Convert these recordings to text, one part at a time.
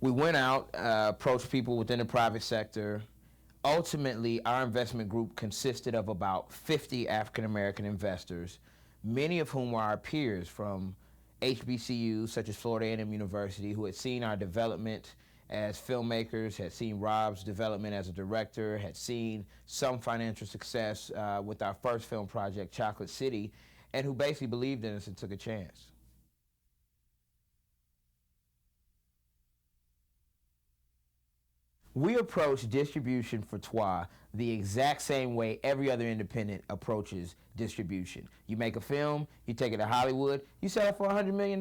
We went out, approached people within the private sector. Ultimately, our investment group consisted of about 50 African American investors, many of whom were our peers from HBCUs such as Florida A&M University, who had seen our development as filmmakers, had seen Rob's development as a director, had seen some financial success with our first film project, Chocolate City, and who basically believed in us and took a chance. We approach distribution for Trois the exact same way every other independent approaches distribution. You make a film, you take it to Hollywood, you sell it for $100 million.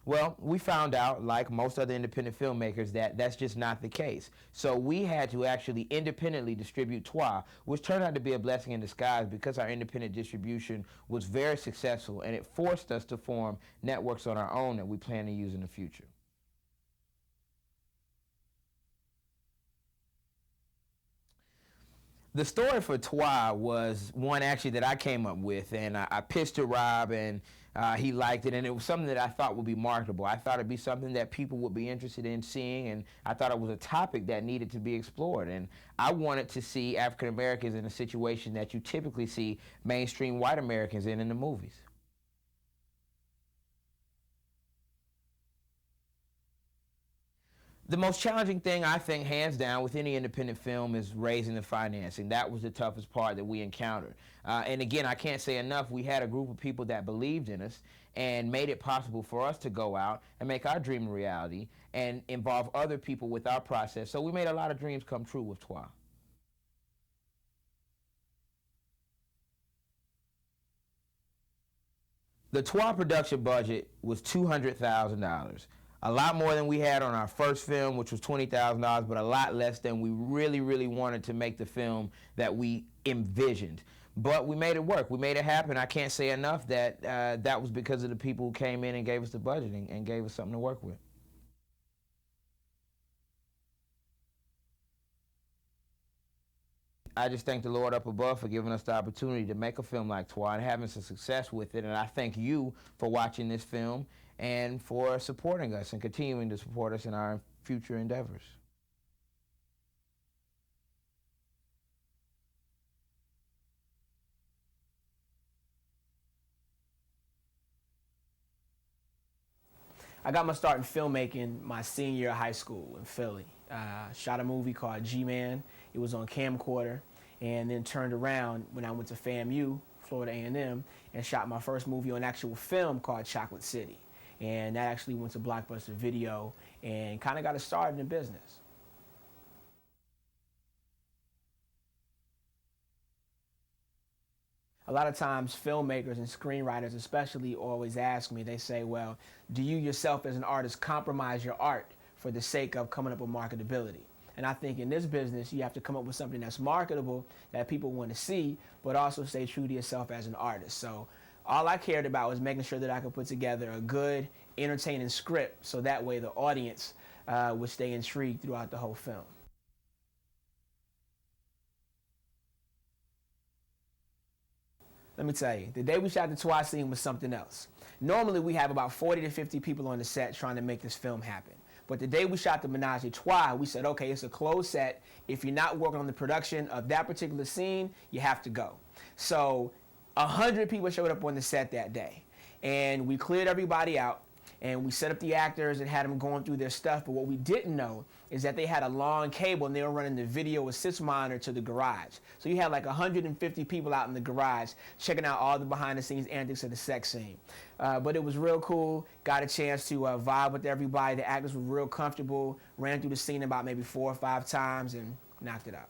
Well, we found out, like most other independent filmmakers, that that's just not the case. So we had to actually independently distribute Trois, which turned out to be a blessing in disguise because our independent distribution was very successful, and it forced us to form networks on our own that we plan to use in the future. The story for Trois was one actually that I came up with, and I pitched to Rob, and he liked it, and it was something that I thought would be marketable. I thought it'd be something that people would be interested in seeing, and I thought it was a topic that needed to be explored. And I wanted to see African Americans in a situation that you typically see mainstream white Americans in the movies. The most challenging thing, I think, hands down, with any independent film is raising the financing. That was the toughest part that we encountered. And again, I can't say enough, we had a group of people that believed in us and made it possible for us to go out and make our dream a reality and involve other people with our process. So we made a lot of dreams come true with Trois. The Trois production budget was $200,000. A lot more than we had on our first film, which was $20,000, but a lot less than we really wanted to make the film that we envisioned. But we made it work. We made it happen. I can't say enough that that was because of the people who came in and gave us the budgeting and gave us something to work with. I just thank the Lord up above for giving us the opportunity to make a film like Trois and having some success with it. And I thank you for watching this film and for supporting us and continuing to support us in our future endeavors. I got my start in filmmaking my senior year of high school in Philly. Shot a movie called G-Man. It was on camcorder, and then turned around when I went to FAMU, Florida A&M, and shot my first movie on actual film called Chocolate City. And that actually went to Blockbuster Video and kind of got us started in business. A lot of times filmmakers and screenwriters especially always ask me, they say, well, do you yourself as an artist compromise your art for the sake of coming up with marketability? And I think in this business, you have to come up with something that's marketable, that people want to see, but also stay true to yourself as an artist. So all I cared about was making sure that I could put together a good, entertaining script so that way the audience would stay intrigued throughout the whole film. Let me tell you, the day we shot the Trois scene was something else. Normally we have about 40 to 50 people on the set trying to make this film happen. But the day we shot the Menage a Trois, we said, okay, it's a closed set. If you're not working on the production of that particular scene, you have to go. So 100 people showed up on the set that day. And we cleared everybody out, and we set up the actors and had them going through their stuff. But what we didn't know is that they had a long cable, and they were running the video assist monitor to the garage. So you had like 150 people out in the garage checking out all the behind-the-scenes antics of the sex scene. But it was real cool. Got a chance to vibe with everybody. The actors were real comfortable. Ran through the scene about maybe 4 or 5 times and knocked it out.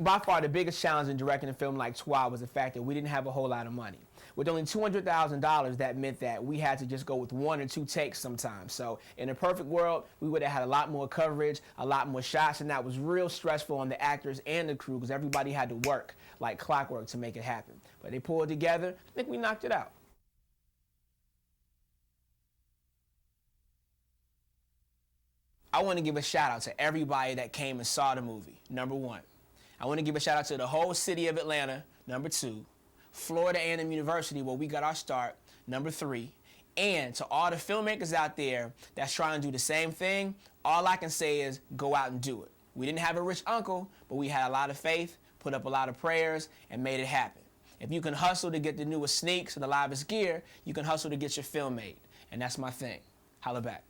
By far, the biggest challenge in directing a film like Trois was the fact that we didn't have a whole lot of money. With only $200,000, that meant that we had to just go with 1 or 2 takes sometimes. So in a perfect world, we would have had a lot more coverage, a lot more shots, and that was real stressful on the actors and the crew because everybody had to work like clockwork to make it happen. But they pulled together. I think we knocked it out. I want to give a shout out to everybody that came and saw the movie, number 1. I want to give a shout out to the whole city of Atlanta, number 2. Florida A&M University, where we got our start, Number 3. And to all the filmmakers out there that's trying to do the same thing, all I can say is go out and do it. We didn't have a rich uncle, but we had a lot of faith, put up a lot of prayers, and made it happen. If you can hustle to get the newest sneaks and the livest gear, you can hustle to get your film made. And that's my thing. Holla back.